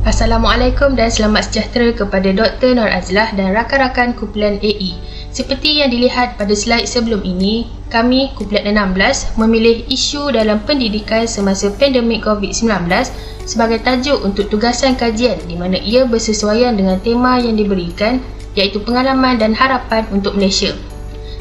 Assalamualaikum dan selamat sejahtera kepada Dr. Nur Azlah dan rakan-rakan kumpulan AE. Seperti yang dilihat pada slide sebelum ini, kami kumpulan 16 memilih isu dalam pendidikan semasa pandemik COVID-19 sebagai tajuk untuk tugasan kajian di mana ia bersesuaian dengan tema yang diberikan, iaitu pengalaman dan harapan untuk Malaysia.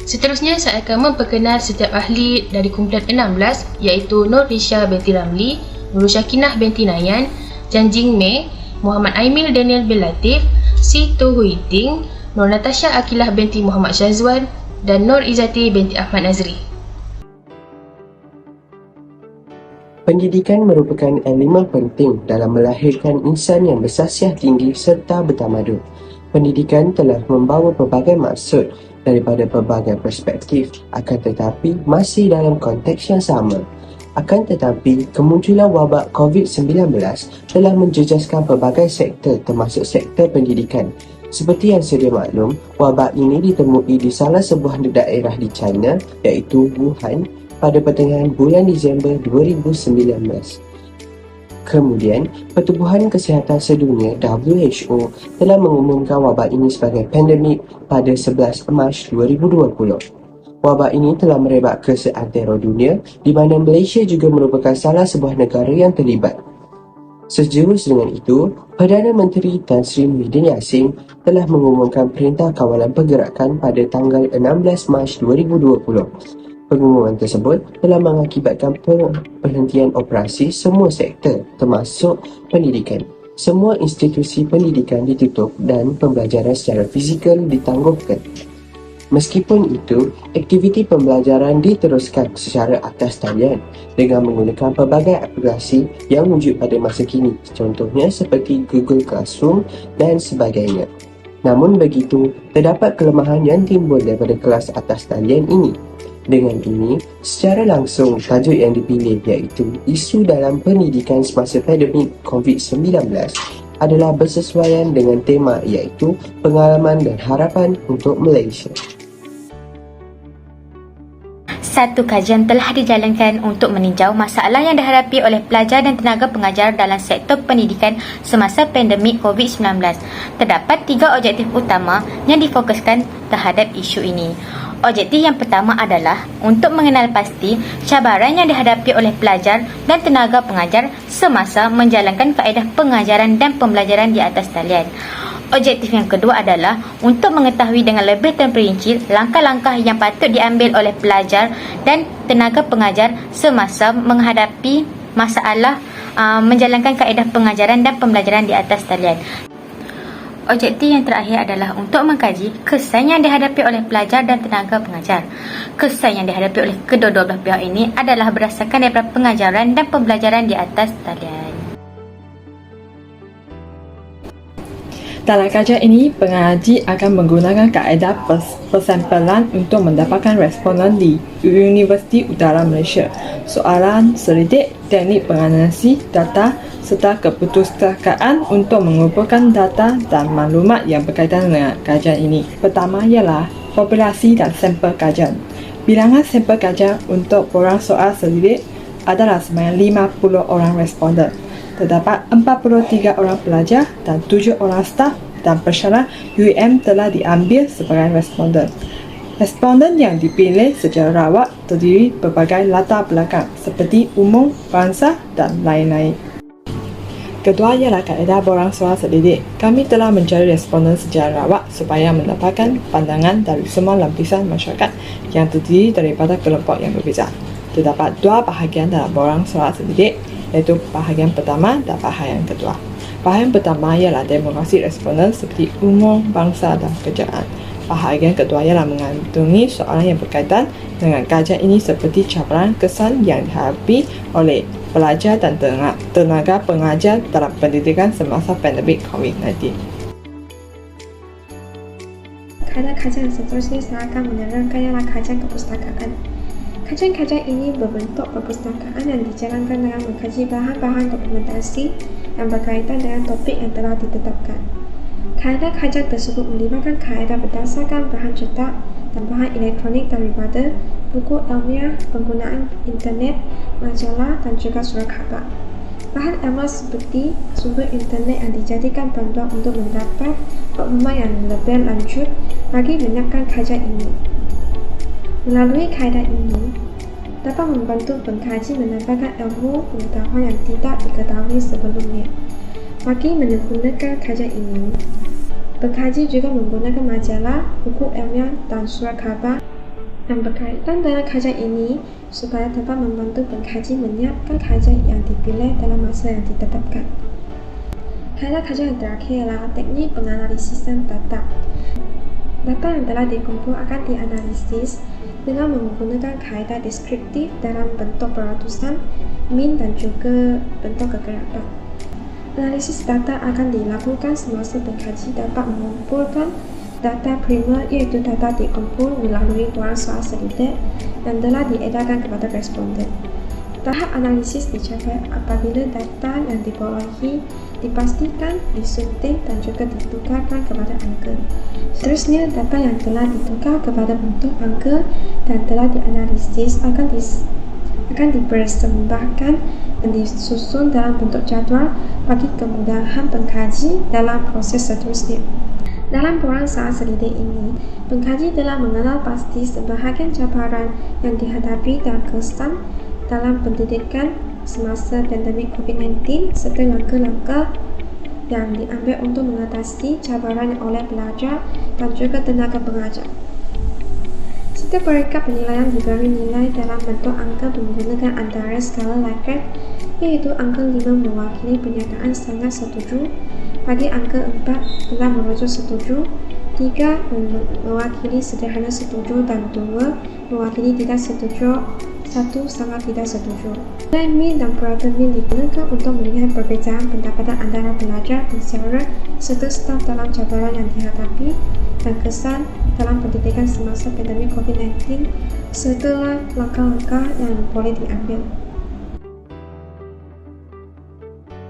Seterusnya, saya akan memperkenal setiap ahli dari kumpulan 16 iaitu Nur Risha binti Ramli, Nur Syakinah binti Nayan, Jan Jing Mei, Muhammad Aimil Daniel bin Latif, Si Tu Hui Ting, Nur Natasha Akilah binti Muhammad Syazwan dan Nur Izzati binti Ahmad Nazri. Pendidikan merupakan elemen penting dalam melahirkan insan yang bersasiah tinggi serta bertamadun. Pendidikan telah membawa pelbagai maksud daripada pelbagai perspektif, akan tetapi masih dalam konteks yang sama. Akan tetapi, kemunculan wabak COVID-19 telah menjejaskan pelbagai sektor termasuk sektor pendidikan. Seperti yang sedia maklum, wabak ini ditemui di salah sebuah daerah di China iaitu Wuhan pada pertengahan bulan Disember 2019. Kemudian, Pertubuhan Kesihatan Sedunia WHO telah mengumumkan wabak ini sebagai pandemik pada 11 Mac 2020. Wabak ini telah merebak ke seantero dunia di mana Malaysia juga merupakan salah sebuah negara yang terlibat. Sejurus dengan itu, Perdana Menteri Tan Sri Muhyiddin Yassin telah mengumumkan Perintah Kawalan Pergerakan pada tanggal 16 Mac 2020. Pengumuman tersebut telah mengakibatkan penghentian operasi semua sektor termasuk pendidikan. Semua institusi pendidikan ditutup dan pembelajaran secara fizikal ditangguhkan. Meskipun itu, aktiviti pembelajaran diteruskan secara atas talian dengan menggunakan pelbagai aplikasi yang wujud pada masa kini, contohnya seperti Google Classroom dan sebagainya. Namun begitu, terdapat kelemahan yang timbul daripada kelas atas talian ini. Dengan ini, secara langsung tajuk yang dipilih iaitu isu dalam pendidikan semasa pandemik COVID-19 adalah bersesuaian dengan tema iaitu pengalaman dan harapan untuk Malaysia. Satu kajian telah dijalankan untuk meninjau masalah yang dihadapi oleh pelajar dan tenaga pengajar dalam sektor pendidikan semasa pandemik COVID-19. Terdapat 3 objektif utama yang difokuskan terhadap isu ini. Objektif yang pertama adalah untuk mengenal pasti cabaran yang dihadapi oleh pelajar dan tenaga pengajar semasa menjalankan kaedah pengajaran dan pembelajaran di atas talian. Objektif yang kedua adalah untuk mengetahui dengan lebih terperinci langkah-langkah yang patut diambil oleh pelajar dan tenaga pengajar semasa menghadapi masalah menjalankan kaedah pengajaran dan pembelajaran di atas talian. Objektif yang terakhir adalah untuk mengkaji kesan yang dihadapi oleh pelajar dan tenaga pengajar. Kesan yang dihadapi oleh kedua-dua belah pihak ini adalah berdasarkan daripada pengajaran dan pembelajaran di atas talian. Dalam kajian ini, pengaji akan menggunakan kaedah persampelan untuk mendapatkan responden di Universiti Utara Malaysia, soalan selidik, teknik penganalisis data serta keputusasaan untuk mengumpulkan data dan maklumat yang berkaitan dengan kajian ini. Pertama ialah populasi dan sampel kajian. Bilangan sampel kajian untuk borang soal selidik adalah sebanyak 50 orang responden. Terdapat 43 orang pelajar dan 7 orang staf dan pensyarah UM telah diambil sebagai responden. Responden yang dipilih secara rawat terdiri berbagai latar belakang seperti umur, bangsa dan lain-lain. Kedua ialah kaedah borang soal selidik. Kami telah mencari responden secara rawat supaya mendapatkan pandangan dari semua lapisan masyarakat yang terdiri daripada kelompok yang berbeza. Terdapat 2 bahagian dalam borang soal selidik, iaitu bahagian pertama dan bahagian kedua. Bahagian pertama ialah demografi responden seperti umur, bangsa dan pekerjaan. Bahagian kedua ialah mengantungi soalan yang berkaitan dengan kajian ini seperti cabaran kesan yang dihadapi oleh pelajar dan tenaga pengajar dalam pendidikan semasa pandemik COVID-19. Pada kajian seterusnya, saya akan menerangkan ialah kajian perpustakaan. Kajian-kajian ini berbentuk perpustakaan yang dijalankan dengan mengkaji bahan-bahan dokumentasi yang berkaitan dengan topik yang telah ditetapkan. Kaedah kajian tersebut melibatkan kaedah berdasarkan bahan cetak dan bahan elektronik daripada buku ilmiah, penggunaan internet, majalah dan juga surat khabar. Bahan amal seperti sumber internet yang dijadikan panduan untuk mendapat maklumat yang lebih lanjut bagi menyiapkan kajian ini. Melalui kaedah ini, dapat membantu pengkaji menambahkan ilmu pengetahuan yang tidak diketahui sebelumnya. Bagi menggunakan kajian ini, pengkaji juga menggunakan majalah, buku ilmiah dan surat khabar yang berkaitan dengan kajian ini supaya dapat membantu pengkaji menyiapkan kajian yang dipilih dalam masa yang ditetapkan. Kaedah kajian yang terakhir adalah teknik penganalisisan data. Data yang telah dikumpul akan dianalisis dengan menggunakan kaedah deskriptif dalam bentuk peratusan, min dan juga bentuk kegerapan. Analisis data akan dilakukan semasa pengkaji dapat mengumpulkan data primer, iaitu data dikumpul melalui ruang soal selidik yang telah diedarkan kepada responden. Tahap analisis dicapai apabila data yang diperolehi dipastikan, disunting dan juga ditukarkan kepada angka. Seterusnya, data yang telah ditukar kepada bentuk angka dan telah dianalisis akan dipersembahkan dan disusun dalam bentuk jadual bagi kemudahan pengkaji dalam proses seterusnya. Dalam ruang soal selidik ini, pengkaji telah mengenal pasti sebahagian cabaran yang dihadapi dan kesan dalam pendidikan semasa pandemik COVID-19 serta langkah-langkah yang diambil untuk mengatasi cabaran oleh pelajar dan juga tenaga pengajar. Setiap peringkat penilaian diberi nilai dalam bentuk angka menggunakan antara skala Likert, iaitu angka 5 mewakili pernyataan sangat setuju, bagi angka 4 telah merujuk setuju, 3 mewakili sederhana setuju dan 2 mewakili tidak setuju, 1 sangat tidak setuju. Nilai min dan peratur min digunakan untuk melihat perbezaan pendapatan antara pelajar, pensyarah serta staf dalam cabaran yang dihadapi dan kesan dalam pendidikan semasa pandemik COVID-19 serta langkah-langkah yang boleh diambil.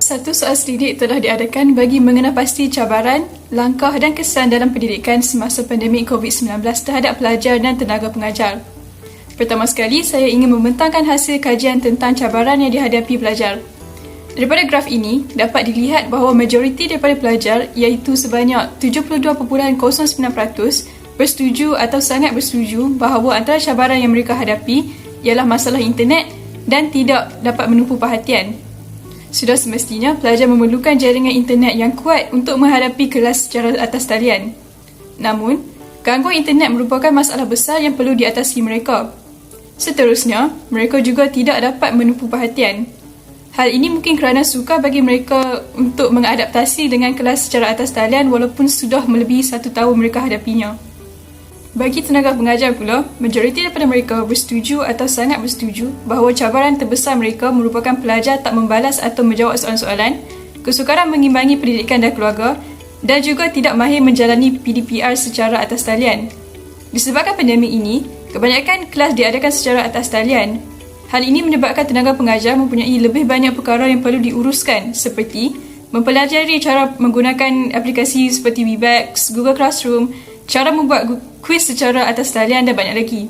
Satu soal selidik telah diadakan bagi mengenal pasti cabaran, langkah dan kesan dalam pendidikan semasa pandemik COVID-19 terhadap pelajar dan tenaga pengajar. Pertama sekali, saya ingin membentangkan hasil kajian tentang cabaran yang dihadapi pelajar. Daripada graf ini, dapat dilihat bahawa majoriti daripada pelajar, iaitu sebanyak 72.09% bersetuju atau sangat bersetuju bahawa antara cabaran yang mereka hadapi ialah masalah internet dan tidak dapat menumpu perhatian. Sudah semestinya pelajar memerlukan jaringan internet yang kuat untuk menghadapi kelas secara atas talian. Namun, gangguan internet merupakan masalah besar yang perlu diatasi mereka. Seterusnya, mereka juga tidak dapat menumpu perhatian. Hal ini mungkin kerana sukar bagi mereka untuk mengadaptasi dengan kelas secara atas talian walaupun sudah melebihi 1 tahun mereka hadapinya. Bagi tenaga pengajar pula, majoriti daripada mereka bersetuju atau sangat bersetuju bahawa cabaran terbesar mereka merupakan pelajar tak membalas atau menjawab soalan-soalan, kesukaran mengimbangi pendidikan dan keluarga dan juga tidak mahir menjalani PDPR secara atas talian. Disebabkan pandemik ini, kebanyakan kelas diadakan secara atas talian. Hal ini menyebabkan tenaga pengajar mempunyai lebih banyak perkara yang perlu diuruskan seperti mempelajari cara menggunakan aplikasi seperti Webex, Google Classroom, cara membuat kuis secara atas talian dan banyak lagi.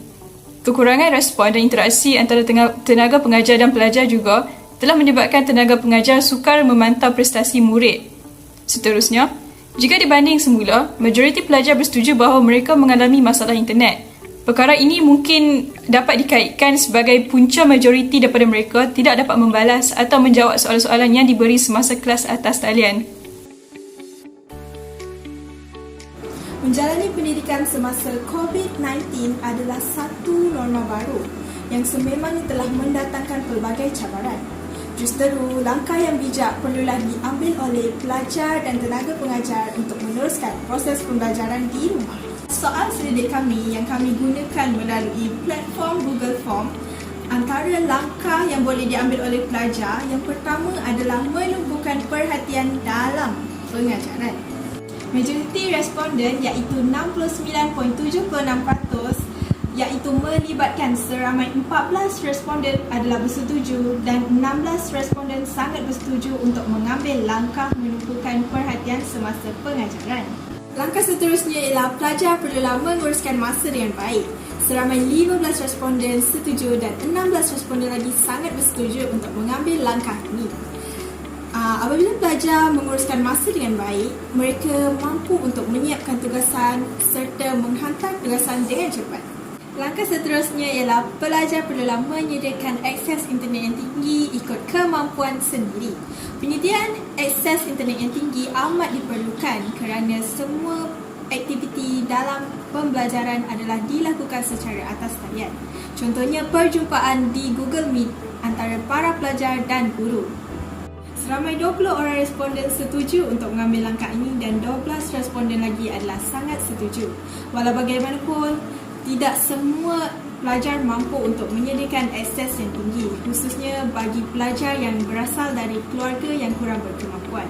Kekurangan respon dan interaksi antara tenaga pengajar dan pelajar juga telah menyebabkan tenaga pengajar sukar memantau prestasi murid. Seterusnya, jika dibanding semula, majoriti pelajar bersetuju bahawa mereka mengalami masalah internet. Perkara ini mungkin dapat dikaitkan sebagai punca majoriti daripada mereka tidak dapat membalas atau menjawab soalan-soalan yang diberi semasa kelas atas talian. Menjalani pendidikan semasa COVID-19 adalah satu norma baru yang sememangnya telah mendatangkan pelbagai cabaran. Justeru, langkah yang bijak perlulah diambil oleh pelajar dan tenaga pengajar untuk meneruskan proses pembelajaran di rumah. Soal selidik kami yang kami gunakan melalui platform Google Form, antara langkah yang boleh diambil oleh pelajar, yang pertama adalah menumpukan perhatian dalam pengajaran. Majoriti responden iaitu 69.76% iaitu melibatkan seramai 14 responden adalah bersetuju dan 16 responden sangat bersetuju untuk mengambil langkah menumpukan perhatian semasa pengajaran. Langkah seterusnya ialah pelajar perlulah menguruskan masa dengan baik. Seramai 15 responden setuju dan 16 responden lagi sangat bersetuju untuk mengambil langkah ini. Apabila pelajar menguruskan masa dengan baik, mereka mampu untuk menyiapkan tugasan serta menghantar tugasan dengan cepat. Langkah seterusnya ialah pelajar perlulah menyediakan akses internet yang tinggi ikut kemampuan sendiri. Penyediaan akses internet yang tinggi amat diperlukan kerana semua aktiviti dalam pembelajaran adalah dilakukan secara atas talian. Contohnya perjumpaan di Google Meet antara para pelajar dan guru. Seramai 20 orang responden setuju untuk mengambil langkah ini dan 12 responden lagi adalah sangat setuju. Walau bagaimanapun, tidak semua pelajar mampu untuk menyediakan akses yang tinggi, khususnya bagi pelajar yang berasal dari keluarga yang kurang berkemampuan.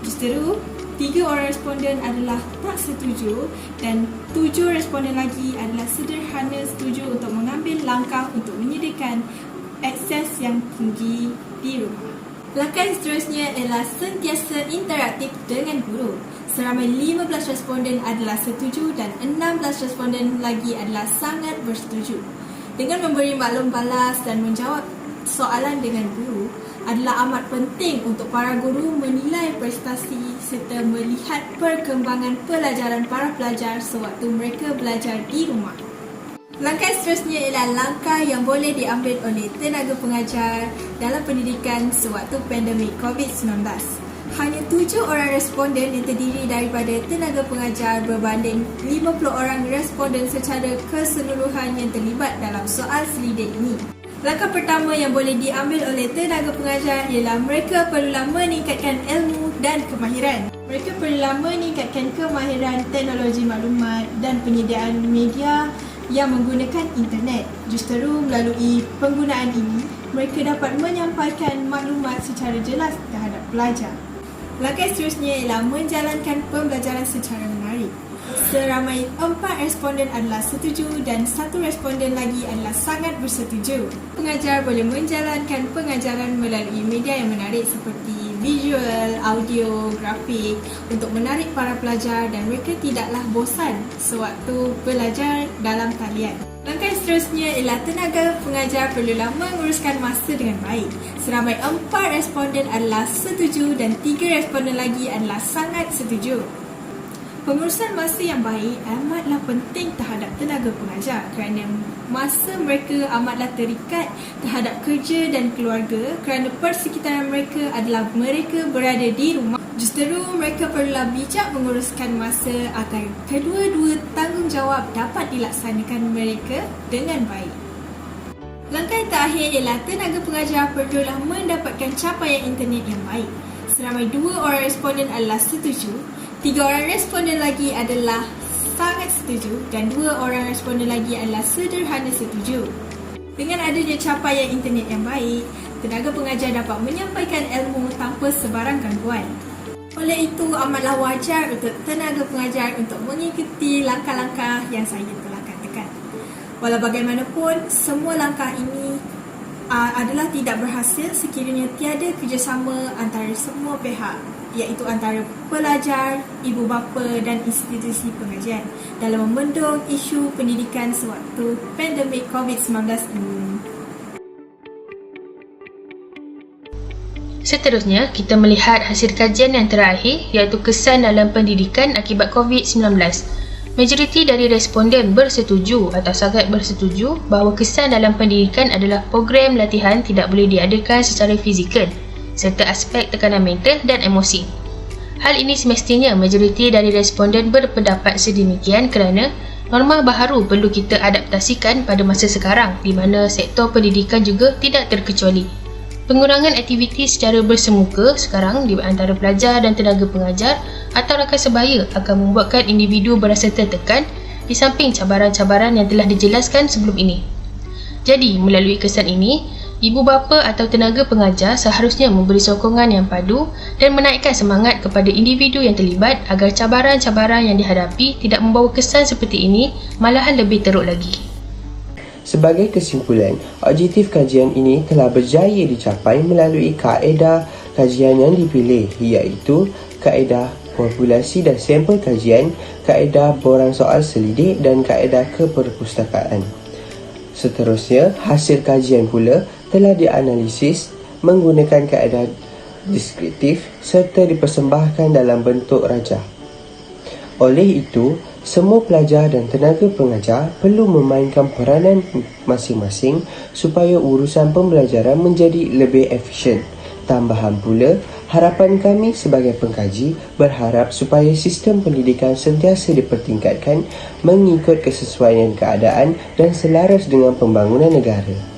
Justeru, 3 orang responden adalah tak setuju dan 7 responden lagi adalah sederhana setuju untuk mengambil langkah untuk menyediakan akses yang tinggi di rumah. Langkah seterusnya ialah sentiasa interaktif dengan guru. Seramai 15 responden adalah setuju dan 16 responden lagi adalah sangat bersetuju. Dengan memberi maklum balas dan menjawab soalan dengan guru adalah amat penting untuk para guru menilai prestasi serta melihat perkembangan pelajaran para pelajar sewaktu mereka belajar di rumah. Langkah seterusnya ialah langkah yang boleh diambil oleh tenaga pengajar dalam pendidikan sewaktu pandemik COVID-19. Hanya 7 orang responden yang terdiri daripada tenaga pengajar berbanding 50 orang responden secara keseluruhan yang terlibat dalam soal selidik ini. Langkah pertama yang boleh diambil oleh tenaga pengajar ialah mereka perlulah meningkatkan ilmu dan kemahiran. Mereka perlulah meningkatkan kemahiran teknologi maklumat dan penyediaan media yang menggunakan internet. Justeru melalui penggunaan ini, mereka dapat menyampaikan maklumat secara jelas terhadap pelajar. Langkah seterusnya ialah menjalankan pembelajaran secara menarik. Seramai 4 responden adalah setuju dan 1 responden lagi adalah sangat bersetuju. Pengajar boleh menjalankan pengajaran melalui media yang menarik seperti visual, audio, grafik untuk menarik para pelajar dan mereka tidaklah bosan sewaktu belajar dalam talian. Langkah seterusnya ialah tenaga pengajar perlulah menguruskan masa dengan baik. Seramai 4 responden adalah setuju dan 3 responden lagi adalah sangat setuju. Pengurusan masa yang baik amatlah penting terhadap tenaga pengajar kerana masa mereka amatlah terikat terhadap kerja dan keluarga kerana persekitaran mereka adalah mereka berada di rumah. Justeru mereka perlulah bijak menguruskan masa agar kedua-dua tanggungjawab dapat dilaksanakan mereka dengan baik. Langkah yang terakhir ialah tenaga pengajar perlulah mendapatkan capaian internet yang baik. Seramai 2 orang responden adalah setuju, 3 orang responden lagi adalah sangat setuju dan 2 orang responden lagi adalah sederhana setuju. Dengan adanya capaian internet yang baik, tenaga pengajar dapat menyampaikan ilmu tanpa sebarang gangguan. Oleh itu, amatlah wajar untuk tenaga pengajar untuk mengikuti langkah-langkah yang saya telah katakan. Walau bagaimanapun, semua langkah ini adalah tidak berhasil sekiranya tiada kerjasama antara semua pihak, iaitu antara pelajar, ibu bapa dan institusi pengajian dalam membendung isu pendidikan sewaktu pandemik COVID-19 ini. Seterusnya, kita melihat hasil kajian yang terakhir iaitu kesan dalam pendidikan akibat COVID-19. Majoriti dari responden bersetuju atau sangat bersetuju bahawa kesan dalam pendidikan adalah program latihan tidak boleh diadakan secara fizikal serta aspek tekanan mental dan emosi. Hal ini semestinya majoriti dari responden berpendapat sedemikian kerana norma baharu perlu kita adaptasikan pada masa sekarang di mana sektor pendidikan juga tidak terkecuali. Pengurangan aktiviti secara bersemuka sekarang di antara pelajar dan tenaga pengajar atau rakan sebaya akan membuatkan individu berasa tertekan di samping cabaran-cabaran yang telah dijelaskan sebelum ini. Jadi, melalui kesan ini, ibu bapa atau tenaga pengajar seharusnya memberi sokongan yang padu dan menaikkan semangat kepada individu yang terlibat agar cabaran-cabaran yang dihadapi tidak membawa kesan seperti ini, malahan lebih teruk lagi. Sebagai kesimpulan, objektif kajian ini telah berjaya dicapai melalui kaedah kajian yang dipilih iaitu kaedah populasi dan sampel kajian, kaedah borang soal selidik dan kaedah keperpustakaan. Seterusnya, hasil kajian pula telah dianalisis menggunakan kaedah deskriptif serta dipersembahkan dalam bentuk rajah. Oleh itu, semua pelajar dan tenaga pengajar perlu memainkan peranan masing-masing supaya urusan pembelajaran menjadi lebih efisien. Tambahan pula, harapan kami sebagai pengkaji berharap supaya sistem pendidikan sentiasa dipertingkatkan mengikut kesesuaian keadaan dan selaras dengan pembangunan negara.